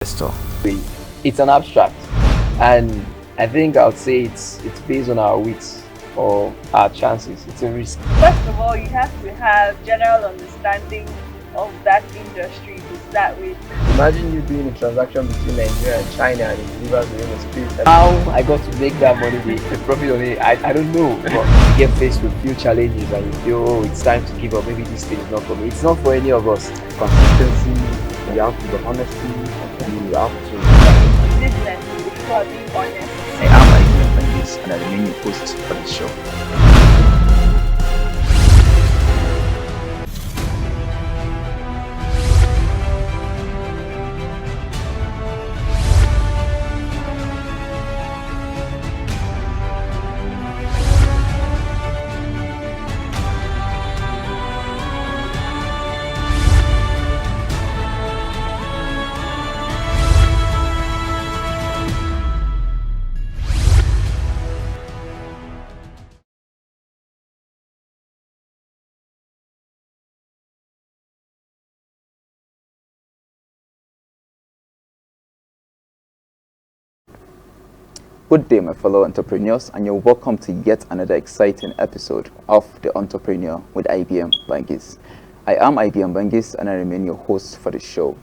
Investor. It's an abstract, and I think I would say it's based on our wits or our chances. It's a risk. First of all, you have to have general understanding of that industry to start with. Imagine you doing a transaction between Nigeria and China and it delivers within a space. How I got to make that money, the profit on it, I don't know. But you get faced with few challenges and you feel, oh, it's time to give up. Maybe this thing is not for me. It's not for any of us. Consistency, you have to be honesty, you have to. Business, people are being honest. I am Nigreria Entrepreneurial and I remain your host for the show. Good day, my fellow entrepreneurs, and you're welcome to yet another exciting episode of The Entrepreneur with IBM Bangis. I am IBM Bangis, and I remain your host for the show.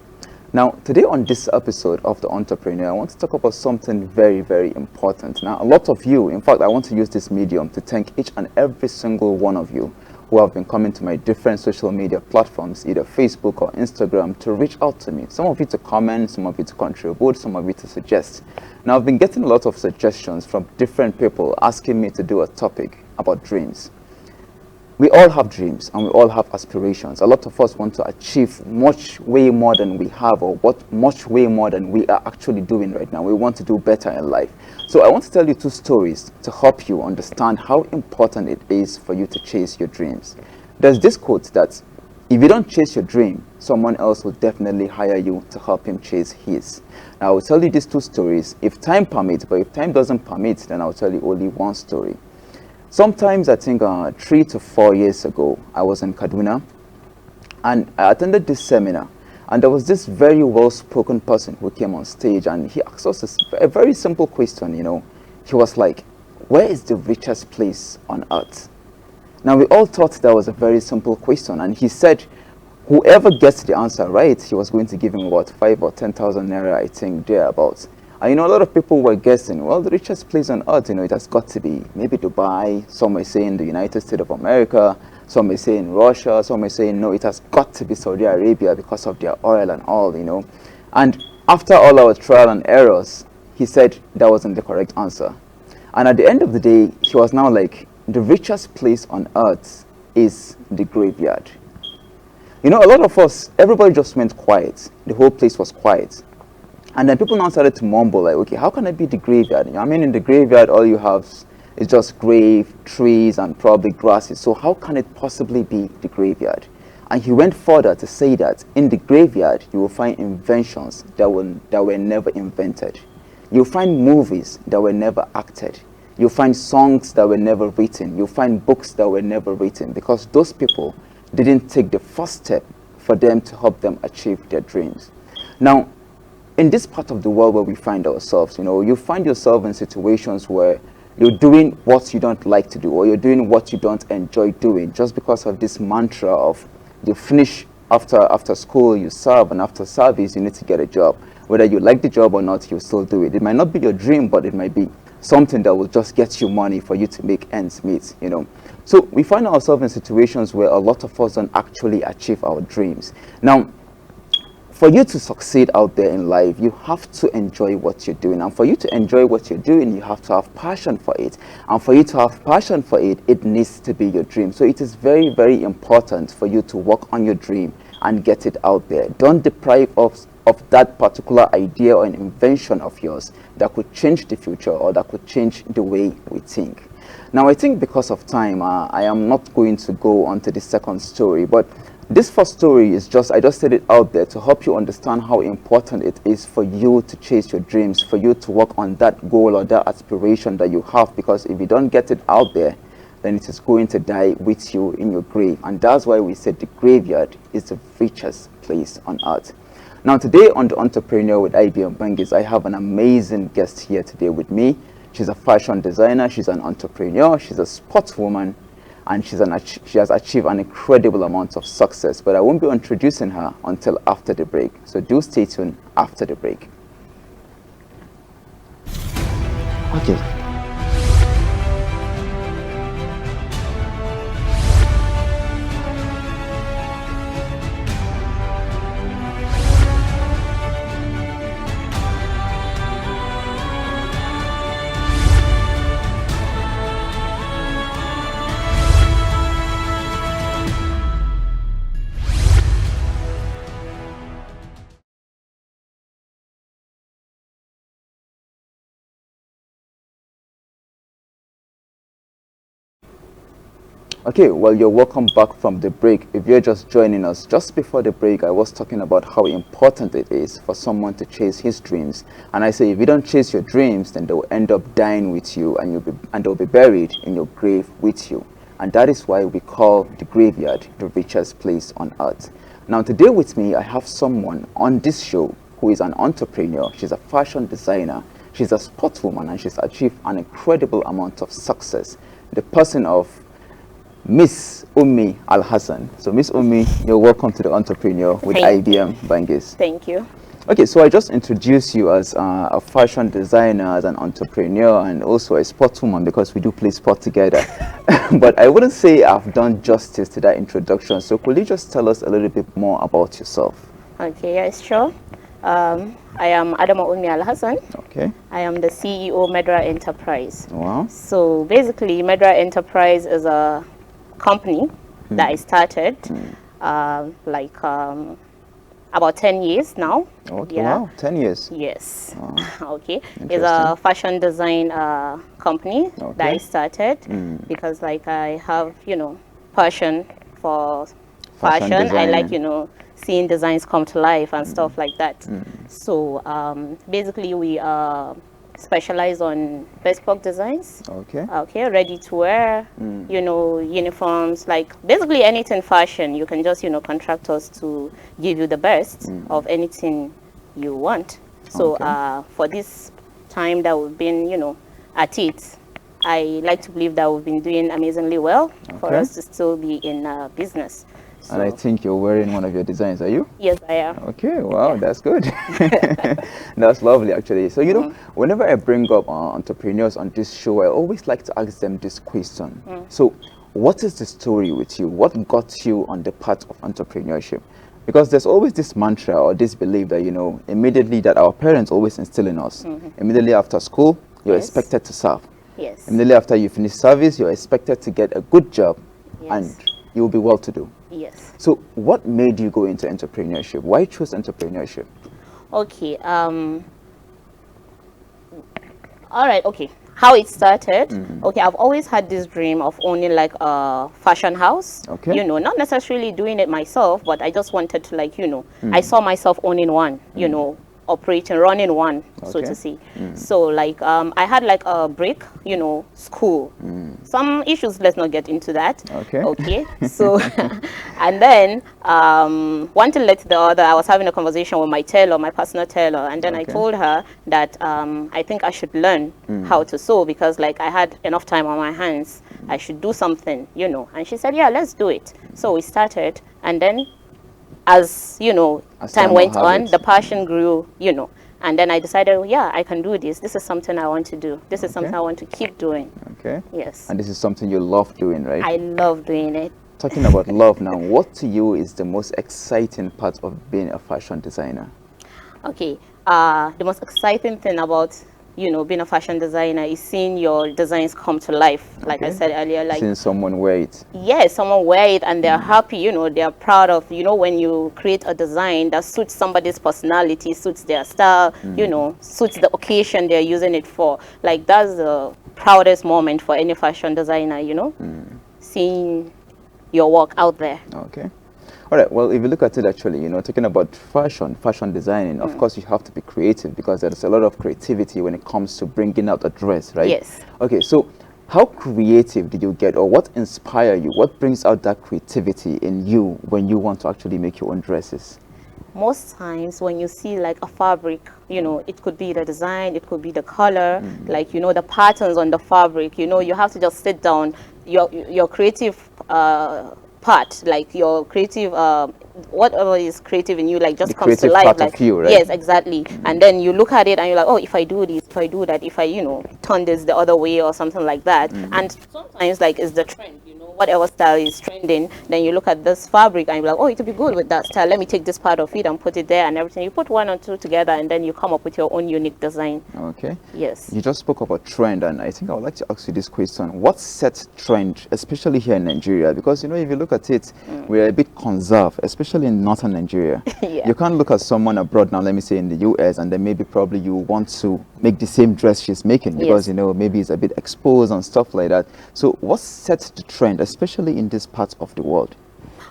Now, today on this episode of The Entrepreneur, I want to talk about something very, very important. Now, a lot of you, in fact, I want to use this medium to thank each and every single one of you who have been coming to my different social media platforms, either Facebook or Instagram, to reach out to me. Some of you to comment, some of you to contribute, some of you to suggest. Now, I've been getting a lot of suggestions from different people asking me to do a topic about dreams. We all have dreams and we all have aspirations. A lot of us want to achieve way more than we have, or much way more than we are actually doing right now. We want to do better in life. So I want to tell you two stories to help you understand how important it is for you to chase your dreams. There's this quote that if you don't chase your dream, someone else will definitely hire you to help him chase his. Now I will tell you these two stories if time permits, but if time doesn't permit, then I'll tell you only one story. Sometimes, I think 3 to 4 years ago, I was in Kaduna and I attended this seminar, and there was this very well-spoken person who came on stage and he asked us a very simple question, He was like, where is the richest place on earth? Now, we all thought that was a very simple question, and he said whoever gets the answer right, he was going to give him about 5 or 10,000 naira, I think, thereabouts. And a lot of people were guessing, well, the richest place on earth, it has got to be maybe Dubai. Some may say in the United States of America. Some may say in Russia. Some may say, no, it has got to be Saudi Arabia because of their oil and all, And after all our trial and errors, he said that wasn't the correct answer. And at the end of the day, he was now like, the richest place on earth is the graveyard. A lot of us, everybody just went quiet. The whole place was quiet. And then people now started to mumble like, okay, how can it be the graveyard? In the graveyard, all you have is just grave, trees, and probably grasses. So how can it possibly be the graveyard? And he went further to say that in the graveyard, you will find inventions that were never invented. You'll find movies that were never acted. You'll find songs that were never written. You'll find books that were never written, because those people didn't take the first step for them to help them achieve their dreams. Now, in this part of the world where we find ourselves, you find yourself in situations where you're doing what you don't like to do, or you're doing what you don't enjoy doing, just because of this mantra of you finish after school, you serve, and after service, you need to get a job. Whether you like the job or not, you still do it. It might not be your dream, but it might be something that will just get you money for you to make ends meet, So we find ourselves in situations where a lot of us don't actually achieve our dreams. Now, for you to succeed out there in life, you have to enjoy what you're doing. And for you to enjoy what you're doing, you have to have passion for it. And for you to have passion for it, it needs to be your dream. So it is very, very important for you to work on your dream and get it out there. Don't deprive of that particular idea or an invention of yours that could change the future, or that could change the way we think. Now, I think because of time, I am not going to go on to the second story, but this first story is I just said it out there to help you understand how important it is for you to chase your dreams, for you to work on that goal or that aspiration that you have, because if you don't get it out there, then it is going to die with you in your grave. And that's why we said the graveyard is the richest place on earth. Now today on the Entrepreneur with IBM Bangis, I have an amazing guest here today with me. She's a fashion designer, she's an entrepreneur, she's a sportswoman, and she has achieved an incredible amount of success. But I won't be introducing her until after the break. So do stay tuned after the break. Okay. Okay, well, you're welcome back from the break. If you're just joining us, just before the break, I was talking about how important it is for someone to chase his dreams. And I say, if you don't chase your dreams, then they'll end up dying with you, and they'll be buried in your grave with you. And that is why we call the graveyard the richest place on earth. Now, today with me, I have someone on this show who is an entrepreneur. She's a fashion designer. She's a sportswoman, and she's achieved an incredible amount of success. The person of Miss Ummi Al Hassan. So Miss Ummi, you're welcome to the Entrepreneur with IBM Bangis. Thank you. Okay, so I just introduced you as a fashion designer, as an entrepreneur, and also a sportswoman because we do play sport together. But I wouldn't say I've done justice to that introduction. So could you just tell us a little bit more about yourself? Okay, yes, sure. I am Adama Ummi Al Hassan. Okay. I am the CEO Nigreria Enterprise. Wow. So basically, Nigreria Enterprise is a company that I started about 10 years now. Okay, yeah. wow, 10 years. Yes. Wow. Okay. It's a fashion design company that I started because like I have, passion for fashion. I like, seeing designs come to life and stuff like that. So basically we specialize on bespoke designs. Okay, ready to wear, uniforms, like basically anything fashion. You can just, contract us to give you the best of anything you want. So for this time that we've been, at it, I like to believe that we've been doing amazingly well for us to still be in business. So, and I think you're wearing one of your designs, are you? Yes, I am. Okay, wow, that's good. That's lovely, actually. So, whenever I bring up entrepreneurs on this show, I always like to ask them this question. So, what is the story with you? What got you on the path of entrepreneurship? Because there's always this mantra or this belief that, immediately that our parents always instill in us. Immediately after school, you're expected to serve. Yes. Immediately after you finish service, you're expected to get a good job and you'll be well to do. Yes. So what made you go into entrepreneurship? Why choose entrepreneurship? Okay. All right. Okay. How it started? Okay. I've always had this dream of owning like a fashion house. Okay. Not necessarily doing it myself, but I just wanted to I saw myself owning one. Running one, so to say. So like I had like a break, school. Some issues, let's not get into that. Okay. So and then one thing led to the other. I was having a conversation with my personal tailor, and then I told her that I think I should learn how to sew because like I had enough time on my hands. I should do something, And she said, yeah, let's do it. So we started, and then as time went on, the passion grew, and then I decided, yeah, I can do this. This is something I want to do. This is something I want to keep doing. Okay. Yes. And this is something you love doing, right? I love doing it. Talking about love now, what to you is the most exciting part of being a fashion designer? Okay. The most exciting thing about being a fashion designer is seeing your designs come to life. Like I said earlier, like seeing someone wear it. Yes, someone wear it and they're happy, they're proud of, when you create a design that suits somebody's personality, suits their style, suits the occasion they're using it for. Like that's the proudest moment for any fashion designer, seeing your work out there. Okay. All right, well, if you look at it actually, talking about fashion designing, of course you have to be creative because there's a lot of creativity when it comes to bringing out a dress, right? Yes. Okay, so how creative did you get, or what inspires you? What brings out that creativity in you when you want to actually make your own dresses? most times when you see like a fabric, you know, it could be the design, it could be the color, like, you know, the patterns on the fabric, you know, you have to just sit down, your creative part, like your creative whatever is creative in you, like just The comes to creative life, part like of you, right? yes, exactly. And then you look at it and you're like, oh, if I do this, if I do that, if I, you know, turn this the other way or something like that. And sometimes like it's the trend, you know, whatever style is trending, then you look at this fabric and you're like, oh, it would be good with that style, let me take this part of it and put it there and everything. You put one or two together and then you come up with your own unique design. Okay. Yes. You just spoke about trend, and I think I would like to ask you this question. What sets trend, especially here in Nigeria? Because, you know, if you look at it, we're a bit conserved, especially in northern Nigeria. Yeah. You can't look at someone abroad now, let me say in the US, and then maybe probably you want to make the same dress she's making because, Yes. you know, maybe it's a bit exposed and stuff like that. So what sets the trend, especially in this part of the world?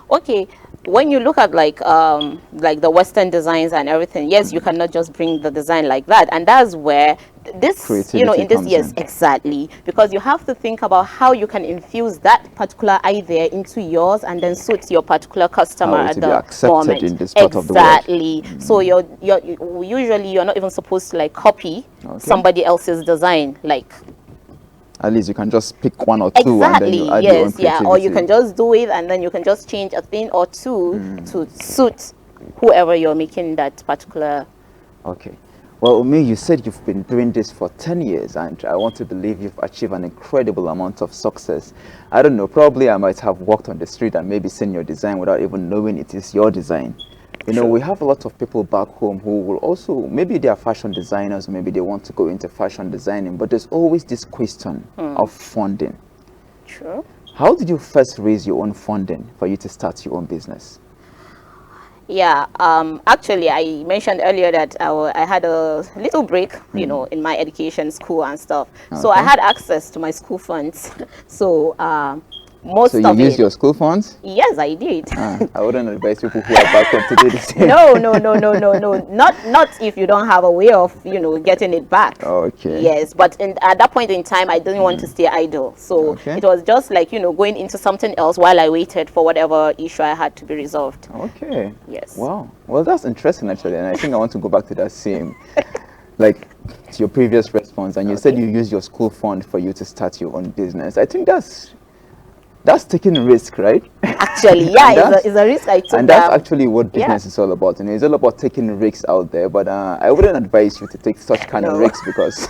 Okay, when you look at like the Western designs and everything, yes, you cannot just bring the design like that, and that's where this, you know, Creativity in this, comes yes, in. exactly, because you have to think about how you can infuse that particular idea into yours and then suit your particular customer How it at will be the accepted moment. in this part of the world. Exactly. So usually you're not even supposed to like copy Okay. somebody else's design, like. At least you can just pick one or two and then you Exactly, add your own yes, yeah, or you creativity. can just do it and then you can just change a thing or two to suit whoever you're making that particular. Okay. Well, Umi, you said you've been doing this for 10 years, and I want to believe you've achieved an incredible amount of success. I don't know, probably I might have walked on the street and maybe seen your design without even knowing it is your design. You know, we have a lot of people back home who will also, maybe they are fashion designers, maybe they want to go into fashion designing, but there's always this question of funding. True. How did you first raise your own funding for you to start your own business? Yeah, actually, I mentioned earlier that I had a little break, you know, in my education, school and stuff. So I Okay. had access to my school funds. So most So you of used it. your school funds? Yes, I did. I wouldn't advise people who are back home to do the same. No. Not if you don't have a way of, you know, getting it back. Okay. Yes, but at that point in time, I didn't want to stay idle. So Okay. it was just like, you know, going into something else while I waited for whatever issue I had to be resolved. Okay. Yes. Wow. Well, that's interesting actually, and I think I want to go back to that same, like, to your previous response. And you said you used your school fund for you to start your own business. I think that's taking a risk, right? Actually, yeah, And that's- it's a risk I took. And that's actually what business yeah. is all about. You know, it's all about taking risks out there. But I wouldn't advise you to take such kind of No. risks because,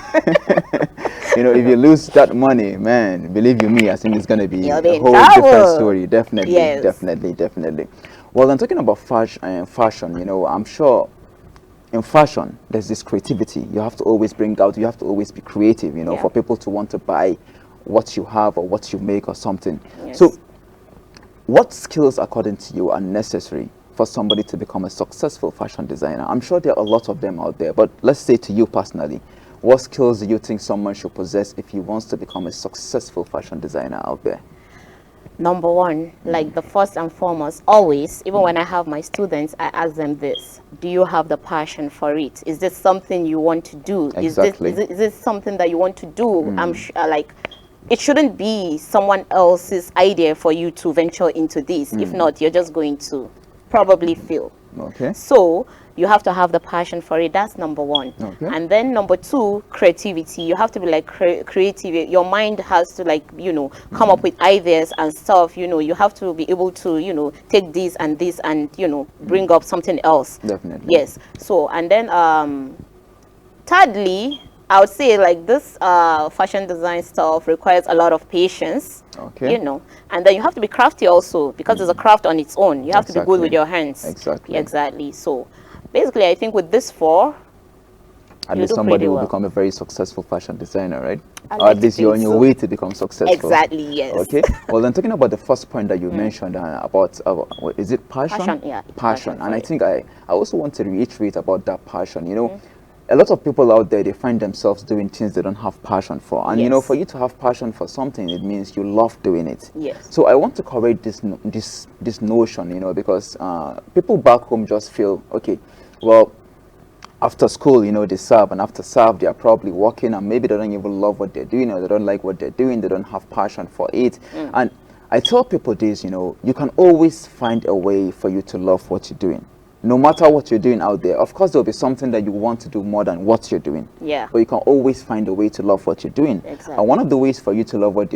you know, if you lose that money, man, believe you me, I think it's going to be You'll be a in whole different trouble. story. Definitely, Yes. definitely. Well, I'm talking about fashion. You know, I'm sure in fashion there's this creativity. You have to always bring out. You have to always be creative. You know, Yeah. for people to want to buy what you have or what you make or something. Yes. So, what skills, according to you, are necessary for somebody to become a successful fashion designer? I'm sure there are a lot of them out there, but let's say to you personally, what skills do you think someone should possess if he wants to become a successful fashion designer out there? Number one, like the first and foremost, always, even when I have my students, I ask them this: do you have the passion for it? Is this something you want to do? Exactly. Is this something that you want to do? I'm like, it shouldn't be someone else's idea for you to venture into this. If not, you're just going to probably fail. Okay. So you have to have the passion for it. That's number one. Okay. And then number two, creativity. You have to be like creative. Your mind has to, like, you know, come up with ideas and stuff. You know, you have to be able to, you know, take this and you know, bring up something else. Definitely. Yes. So, and then thirdly, I would say like this fashion design stuff requires a lot of patience. Okay. You know, and then you have to be crafty also, because it's a craft on its own. You have to be good with Exactly. your hands. Exactly. Exactly. So basically, I think with this four, At you least do somebody pretty will well. become a very successful fashion designer, right? I Or like at to least you're on think your so. way to become successful. Exactly, yes. Okay. Well, then talking about the first point that you mentioned about what is it, passion? Passion, yeah. Passion. Passion And for I it. think I also want to reiterate about that passion. You know, a lot of people out there, they find themselves doing things they don't have passion for. And you know, Yes. for you to have passion for something, it means you love doing it. Yes. So I want to correct this notion, you know, because people back home just feel, okay, well, after school, you know, they serve, and after serve, they are probably working, and maybe they don't even love what they're doing, or they don't like what they're doing, they don't have passion for it. And I tell people this, you know, you can always find a way for you to love what you're doing. no matter what you're doing out there, of course there'll be something that you want to do more than what you're doing. Yeah. But you can always find a way to love what you're doing. Exactly. And one of the ways for you to love what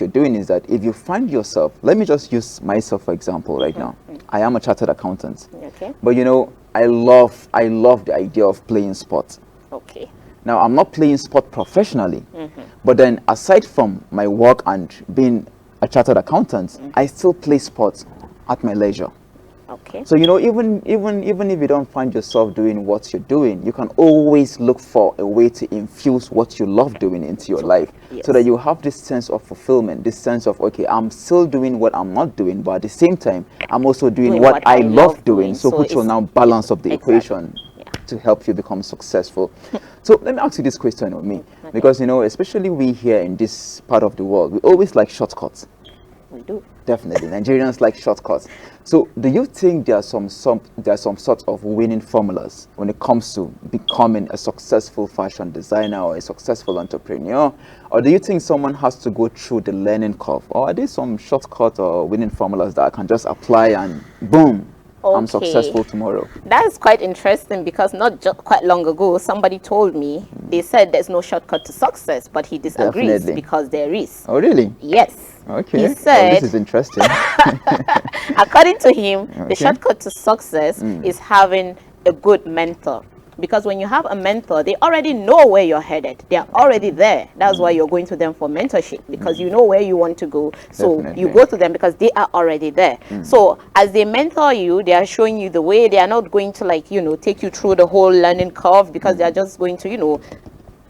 you're doing is that if you find yourself, let me just use myself for example right now. I am a chartered accountant. Okay. But you know, I love the idea of playing sport. Okay. Now, I'm not playing sport professionally, but then aside from my work and being a chartered accountant, I still play sports at my leisure. Okay. So, you know, even if you don't find yourself doing what you're doing, you can always look for a way to infuse what you love doing into your life, so that you have this sense of fulfillment, this sense of, okay, I'm still doing what I'm not doing, but at the same time, I'm also doing what I love doing. So which will now balance up the equation to help you become successful. So let me ask you this question of me, because, you know, especially we here in this part of the world, we always like shortcuts. We do. Definitely, Nigerians like shortcuts. So, do you think there are some sort of winning formulas when it comes to becoming a successful fashion designer or a successful entrepreneur, or do you think someone has to go through the learning curve, or are there some shortcuts or winning formulas that I can just apply and boom, I'm successful tomorrow? That's quite interesting, because not quite long ago, somebody told me, they said there's no shortcut to success, but he disagrees. Definitely. Because there is. Oh, really? Yes. Okay. He said, this is interesting. according to him, the shortcut to success is having a good mentor. Because when you have a mentor, they already know where you're headed. They are already there. That's why you're going to them for mentorship, because you know where you want to go. So Definitely. you go to them because they are already there. So as they mentor you, they are showing you the way. They are not going to, like, you know, take you through the whole learning curve, because they are just going to, you know,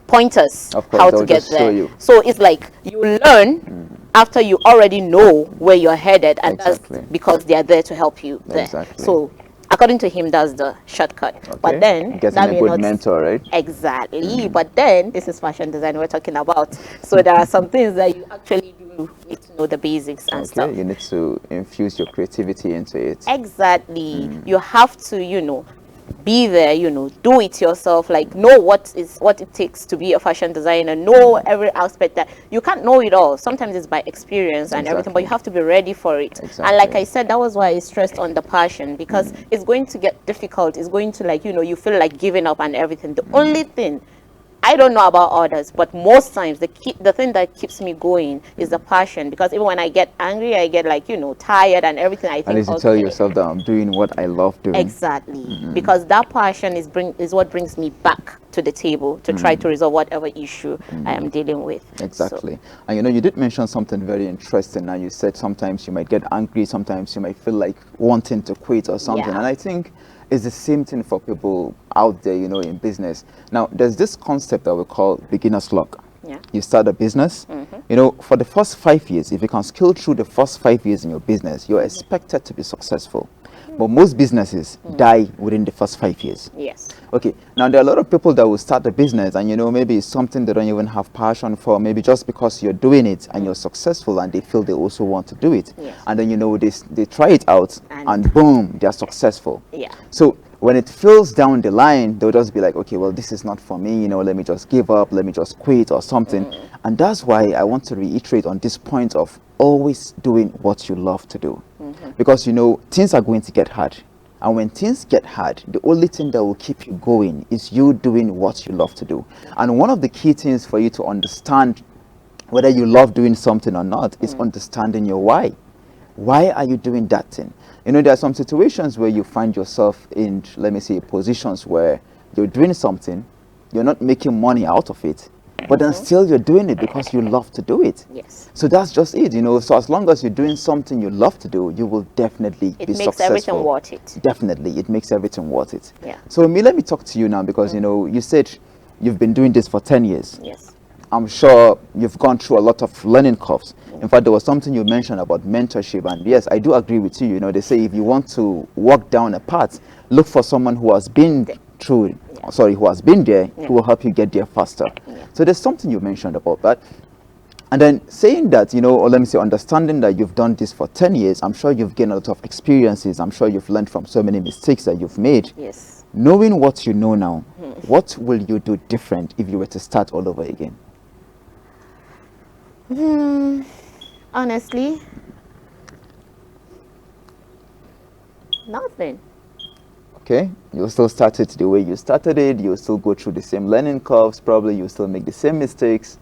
point us Of course, how they'll to get just show there. you. So it's like you learn after you already know where you're headed, and Exactly. that's because they are there to help you there. Exactly. So according to him, that's the shortcut. But then getting that a may good not mentor, right? exactly. But then this is fashion design we're talking about. So there are some things that you actually do need to know the basics and stuff. You need to infuse your creativity into it. Exactly. You have to, you know, be there, you know, do it yourself, like know what it takes to be a fashion designer, know every aspect. That you can't know it all. Sometimes it's by experience and everything, but you have to be ready for it. And like I said, that was why I stressed on the passion, because it's going to get difficult. It's going to, like, you know, you feel like giving up and everything. The only thing, I don't know about others, but most times the thing that keeps me going is the passion. Because even when I get angry, I get, like, you know, tired and everything, I think, At least you tell yourself that I'm doing what I love doing. Exactly. Because that passion is what brings me back to the table to try to resolve whatever issue I am dealing with. Exactly. And you know, you did mention something very interesting. Now, you said sometimes you might get angry, sometimes you might feel like wanting to quit or something. Yeah. And I think it's the same thing for people out there, you know, in business. Now, there's this concept that we call beginner's luck. Yeah. You start a business, you know, for the first 5 years, if you can scale through the first 5 years in your business, you're expected to be successful. But most businesses die within the first 5 years. Yes. Okay, now there are a lot of people that will start a business, and, you know, maybe it's something they don't even have passion for, maybe just because you're doing it and you're successful, and they feel they also want to do it. Yes. And then, you know, they try it out, and boom, they're successful. Yeah. So when it feels down the line, they'll just be like, okay, well, this is not for me, you know, let me just give up, let me just quit or something. And that's why I want to reiterate on this point of always doing what you love to do. Because, you know, things are going to get hard. And when things get hard, the only thing that will keep you going is you doing what you love to do. And one of the key things for you to understand whether you love doing something or not is understanding your why. Why are you doing that thing? You know, there are some situations where you find yourself in, let me say, positions where you're doing something, you're not making money out of it, but then still you're doing it because you love to do it. Yes. So that's just it, you know. So as long as you're doing something you love to do, you will definitely be successful. It makes everything worth it. Definitely, it makes everything worth it. Yeah. So let me talk to you now, because, you know, you said you've been doing this for 10 years. Yes. I'm sure you've gone through a lot of learning curves. In fact, there was something you mentioned about mentorship, and yes, I do agree with you. You know, they say if you want to walk down a path, look for someone who has been through, who has been there, who will help you get there faster. So there's something you mentioned about that. And then saying that, you know, or let me say, understanding that you've done this for 10 years, I'm sure you've gained a lot of experiences. I'm sure you've learned from so many mistakes that you've made. Yes. Knowing what you know now, what will you do different if you were to start all over again? Honestly, nothing. Okay, you'll still start it the way you started it. You'll still go through the same learning curves. Probably you'll still make the same mistakes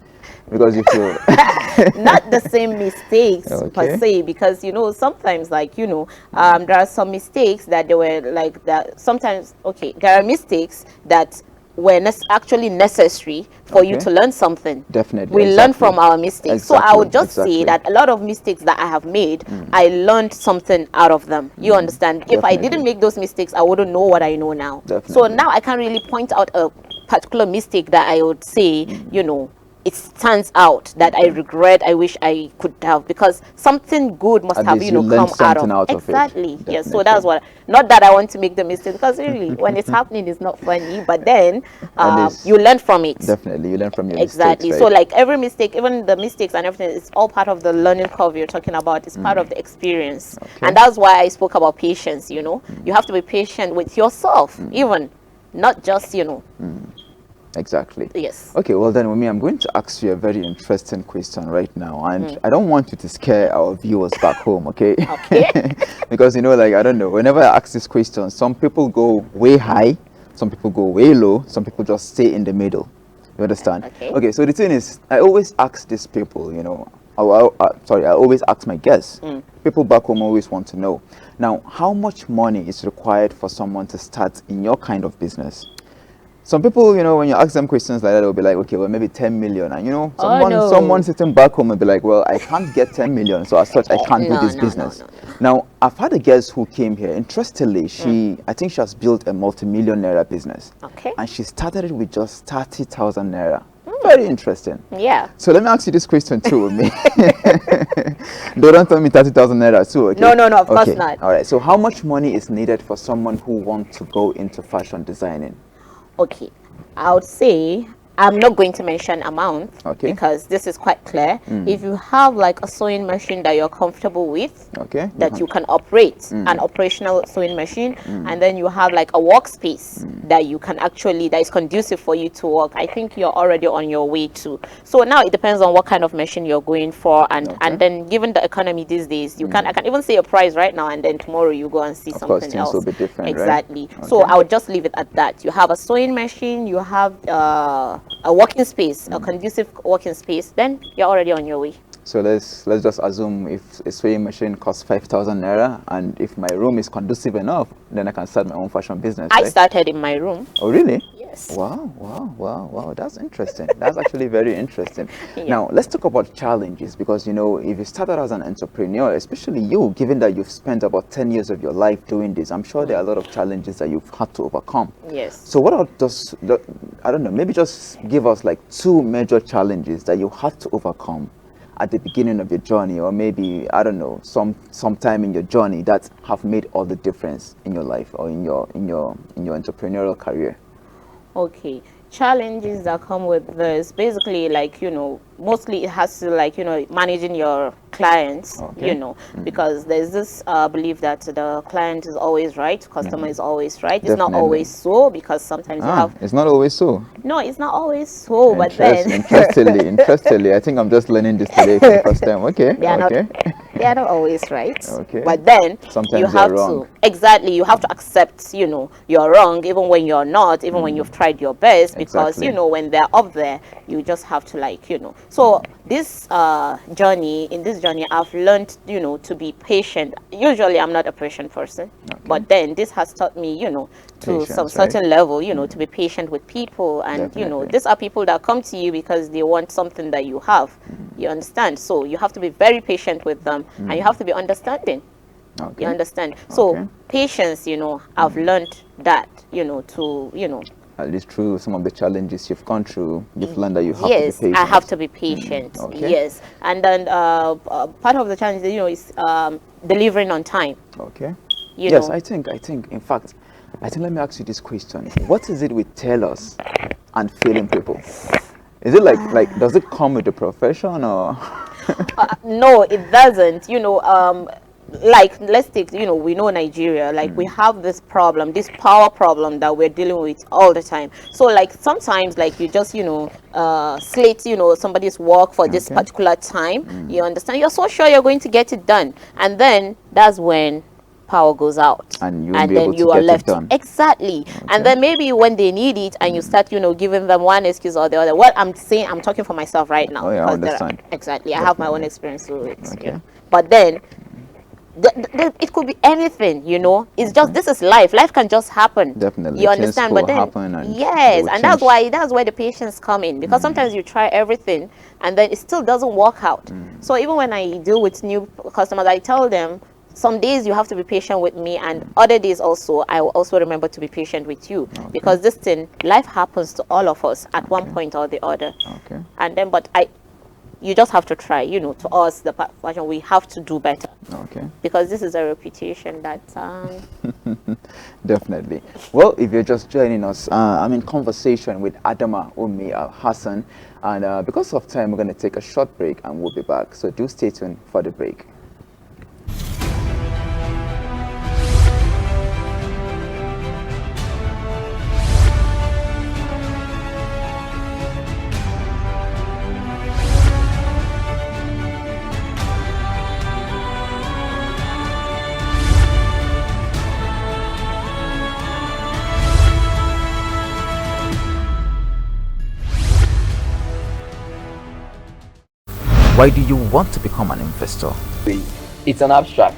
because you feel Not the same mistakes per Okay. se, because sometimes, like, there are some mistakes that they were like that. Sometimes, okay, there are mistakes that were actually necessary for you Okay. to learn something. Definitely, We learn exactly. from our mistakes. So I would just say Exactly. that a lot of mistakes that I have made, I learned something out of them. You understand? If I Definitely. didn't make those mistakes, I wouldn't know what I know now. So Definitely. now I can't really point out a particular mistake that I would say, it stands out that I regret, I wish I could have, because something good must At have, least you learned come out something of. out of it. Exactly. Yes. So Definitely. that's what, not that I want to make the mistake, because really, when it's happening, it's not funny, but then At least you learn from it. Definitely, you learn from your Exactly. mistakes, So right? like every mistake, even the mistakes and everything, it's all part of the learning curve you're talking about. It's part of the experience. Okay. And that's why I spoke about patience, You have to be patient with yourself, even, not just, Exactly. Yes. Okay, well then, with me, I'm going to ask you a very interesting question right now, and I don't want you to scare our viewers back home, okay? Okay. Because like, I don't know, whenever I ask this question, some people go way high, some people go way low, some people just stay in the middle. You understand? Okay. Okay, so the thing is, I always ask these people, I always ask my guests. People back home always want to know. Now, how much money is required for someone to start in your kind of business? Some people, when you ask them questions like that, they'll be like, okay, well, maybe 10 million. And, no. someone sitting back home will be like, well, I can't get 10 million. So as such, I can't do No, this no, business. no, no. Now, I've had a guest who came here. Interestingly, I think she has built a multi-million naira business. Okay. And she started it with just 30,000 naira. Very interesting. Yeah. So let me ask you this question too with me. Don't tell me 30,000 naira too, okay? No, of course not. All right. So how much money is needed for someone who wants to go into fashion designing? Okay, I would say I'm not going to mention amount, Okay. because this is quite clear. If you have like a sewing machine that you're comfortable with, Okay. that you can operate, an operational sewing machine, and then you have like a workspace that you can actually, that is conducive for you to work, I think you're already on your way to. So now it depends on what kind of machine you're going for, and then given the economy these days, I can even say a price right now, and then tomorrow you go and see Of course, something things else. will be different, right? Exactly. So I would just leave it at that. You have a sewing machine, you have a working space, a conducive working space, then you're already on your way. So let's just assume if a sewing machine costs 5,000 naira, and if my room is conducive enough, then I can start my own fashion business. I right? started in my room. Oh, really? Yes. Wow. That's interesting. That's actually very interesting. Yeah. Now, let's talk about challenges, because, if you started as an entrepreneur, especially you, given that you've spent about 10 years of your life doing this, I'm sure there are a lot of challenges that you've had to overcome. Yes. So what are those, I don't know, maybe just give us like 2 major challenges that you had to overcome at the beginning of your journey, or maybe, I don't know, some time in your journey that have made all the difference in your life or in your entrepreneurial career. Okay, challenges that come with this, basically, like, mostly it has to, like, managing your clients, Okay. Because there's this belief that the client is always right, customer is always right. It's not Definitely. always so, because sometimes you have, It's not always so. no, it's not always so, but then Interestingly, I think I'm just learning this today for the first time. Okay. they are Okay. not they are not always right. Okay. But then Sometimes you they're have wrong. to, exactly, you have to accept, you're wrong, even when you're not, even when you've tried your best, because Exactly. when they're up there, you just have to, like, So this in this journey, I've learned, to be patient. Usually I'm not a patient person, but then this has taught me, to Patience, some right? certain level, to be patient with people. And, Definitely. these are people that come to you because they want something that you have. You understand? So you have to be very patient with them, and you have to be understanding. Okay. You understand? So Okay. patience, I've learned that, to, At least through some of the challenges you've gone through, you've learned that you have yes, to be patient. I have to be patient. Okay. Yes. And then part of the challenge, is delivering on time. Okay. You Yes, know. I think, in fact, let me ask you this question. What is it with tailors and failing people? Is it like does it come with the profession, or? No, it doesn't. Like, let's take, we know Nigeria, like, we have this problem, this power problem that we're dealing with all the time. So, like, sometimes, like, you just, slate, somebody's work for this Okay. particular time. You understand? You're so sure you're going to get it done. And then that's when power goes out, and you won't be then able to you are get it left done. exactly. And then maybe when they need it and you start, you know, giving them one excuse or the other. What I'm saying, I'm talking for myself right now, Oh yeah, I because understand. exactly, I have my own Definitely. experience with it. Okay. Yeah. But then it could be anything, you know. It's just, this is life. Life can just happen. Definitely, You things understand? could But then, happen and they yes, will and change. that's why the patience come in, because sometimes you try everything and then it still doesn't work out. So even when I deal with new customers, I tell them some days you have to be patient with me, and other days also I will also remember to be patient with you, because this thing, life happens to all of us at one point or the other. Okay. And then, but you just have to try, you know. To us, the fashion, we have to do better, Okay. because this is a reputation that Definitely. Well, if you're just joining us, I'm in conversation with Adama Umi Al Hassan, and because of time, we're going to take a short break and we'll be back. So do stay tuned for the break. Why do you want to become an investor? It's an abstract,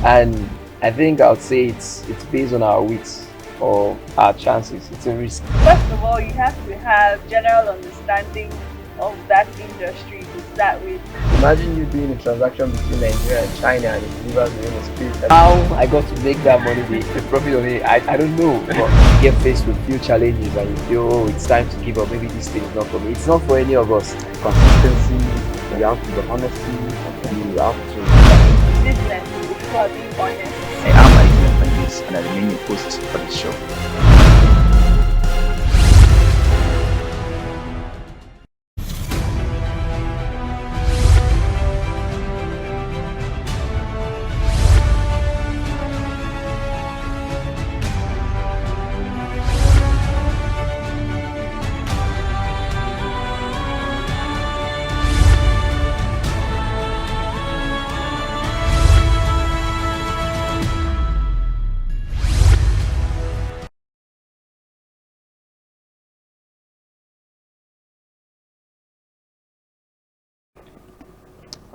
and I think I would say it's based on our wits or our chances. It's a risk. First of all, you have to have general understanding of that industry to start with. Imagine you doing a transaction between Nigeria and China and it delivers within a spirit. How I got to make that money, the profit on it, I don't know. But you get faced with few challenges and you feel, oh, it's time to give up. Maybe this thing is not for me. It's not for any of us. Consistency, you have to be honesty, you have to. Business, if you are being honest. I am Nigreria Entrepreneurial, and I remain your host for the show.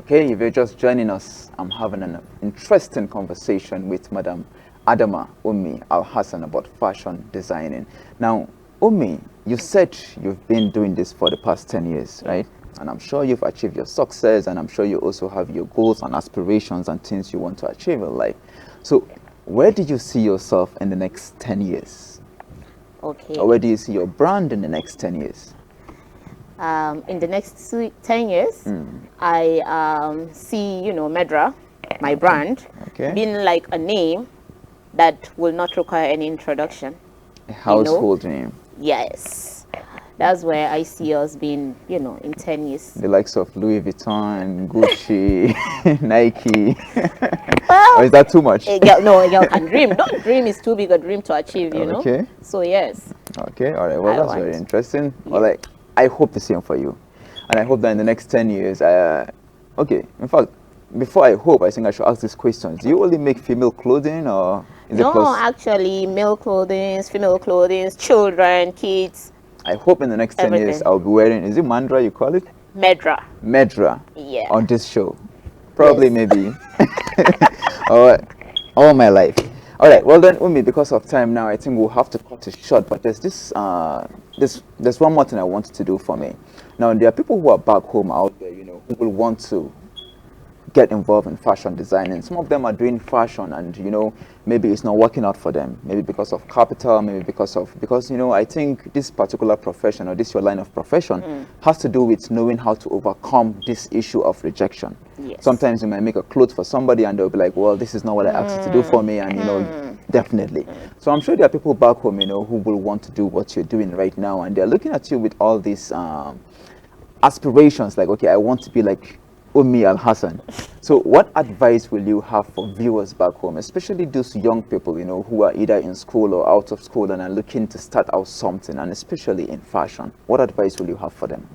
Okay, if you're just joining us, I'm having an interesting conversation with Madam Adama Umi Al Hassan about fashion designing. Now, Umi, you said you've been doing this for the past 10 years, right? And I'm sure you've achieved your success, and I'm sure you also have your goals and aspirations and things you want to achieve in life. So, where do you see yourself in the next 10 years? okay. Or where do you see your brand in the next 10 years? In the next 10 years, I see, you know, Medra, my brand, Okay. being like a name that will not require any introduction. A household name. Yes, that's where I see us being, you know, in 10 years. The likes of Louis Vuitton, Gucci, Nike. Well, Or is that too much? a girl can dream. Don't dream is too big a dream to achieve, you know. Okay. So yes. Okay, all right. Well, I that's want. very interesting. Well, like, I hope the same for you. And I hope that in the next 10 years, okay, in fact, before I hope, I think I should ask these questions. Do you only make female clothing, or is it No, plus? actually, male clothing, female clothing, children, kids, I hope in the next 10 years, everything. I'll be wearing, is it Mandra you call it? Medra. Medra. Yeah. On this show. Probably, Yes. maybe. all my life. All right. Well then, Umi, because of time now, I think we'll have to cut it short. But there's there's one more thing I wanted to do for me. Now there are people who are back home out there, you know, who will want to get involved in fashion design, and some of them are doing fashion, and you know, maybe it's not working out for them, maybe because of capital, maybe because you know, I think this particular profession, or this your line of profession, has to do with knowing how to overcome this issue of rejection. Yes. Sometimes you might make a clothes for somebody and they'll be like, well, this is not what I asked you to do for me, and you know, definitely. So I'm sure there are people back home, you know, who will want to do what you're doing right now, and they're looking at you with all these aspirations, like, okay, I want to be like Umi Al Hassan. So what advice will you have for viewers back home, especially those young people, you know, who are either in school or out of school and are looking to start out something, and especially in fashion? What advice will you have for them?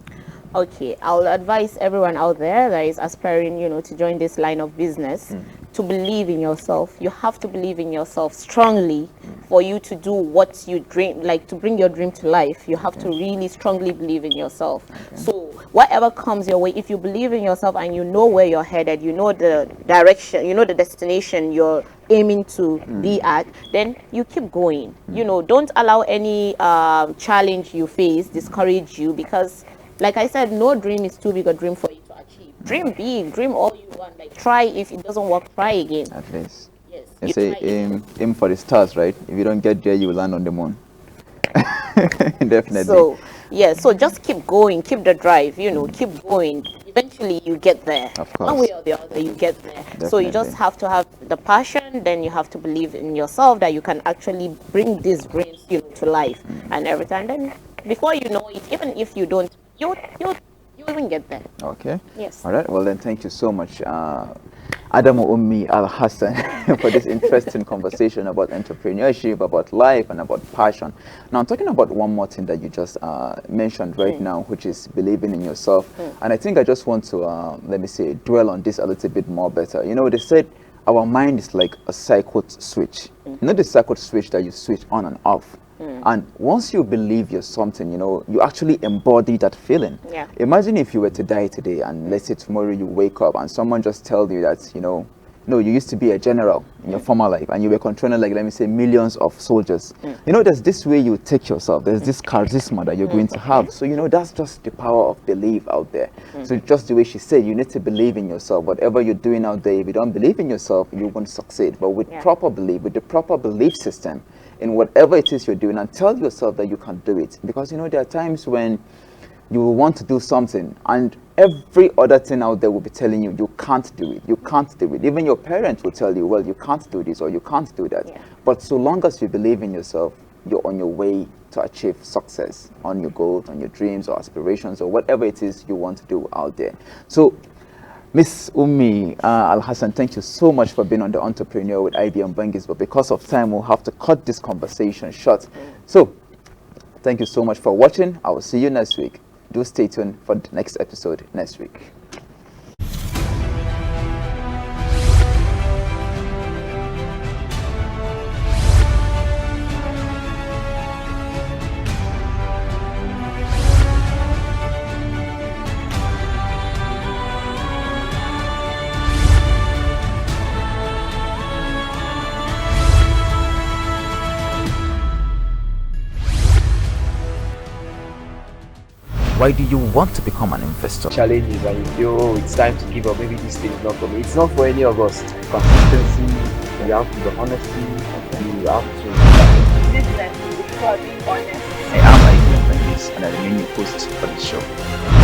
Okay, I'll advise everyone out there that is aspiring, you know, to join this line of business to believe in yourself. You have to believe in yourself strongly for you to do what you dream, like to bring your dream to life. You have to really strongly believe in yourself. So whatever comes your way, if you believe in yourself and you know where you're headed, you know the direction, you know the destination you're aiming to be at, then you keep going. You know, don't allow any challenge you face discourage you, because like I said, no dream is too big a dream for you to achieve. Dream big, dream all you want. Like try, if it doesn't work, try again. At least. Yes. They you say try again. aim for the stars, right? If you don't get there, you will land on the moon. Definitely. So yeah, so just keep going, keep the drive, you know, keep going. Eventually you get there. Of course. One way or the other, you get there. So you just Definitely. have to have the passion, then you have to believe in yourself that you can actually bring these dreams, you know, to life and everything. Then before you know it, even if you don't, you even get there. Okay. Yes. All right. Well, then, thank you so much, Adamu Ummi Al Hassan, for this interesting conversation about entrepreneurship, about life, and about passion. Now, I'm talking about one more thing that you just mentioned right now, which is believing in yourself. And I think I just want to, let me say, dwell on this a little bit more better. You know, they said our mind is like a circuit switch. You know, the circuit switch that you switch on and off. And once you believe you're something, you know, you actually embody that feeling. Yeah. Imagine if you were to die today, and let's say tomorrow you wake up and someone just tells you that, you know, no, you used to be a general in your former life and you were controlling, like, let me say, millions of soldiers. You know, there's this way you take yourself. There's this charisma that you're going to have. So, you know, that's just the power of belief out there. So just the way she said, you need to believe in yourself. Whatever you're doing out there, if you don't believe in yourself, you won't succeed. But with proper belief, with the proper belief system in whatever it is you're doing, and tell yourself that you can do it. Because, you know, there are times when you will want to do something and every other thing out there will be telling you, you can't do it, you can't do it. Even your parents will tell you, well, you can't do this or you can't do that. But so long as you believe in yourself, you're on your way to achieve success on your goals, on your dreams or aspirations or whatever it is you want to do out there. So, Miss Ummi Al Hassan, thank you so much for being on the Entrepreneur with IBM Bangis, but because of time, we'll have to cut this conversation short. So, thank you so much for watching. I will see you next week. Do stay tuned for the next episode next week. Why do you want to become an investor? Challenges and you feel, oh, it's time to give up, maybe this thing is not for me. It's not for any of us. Consistency, you have to be honesty, you have to... Business, you are being honest. I am IBM Bangis and I remain your host for the show.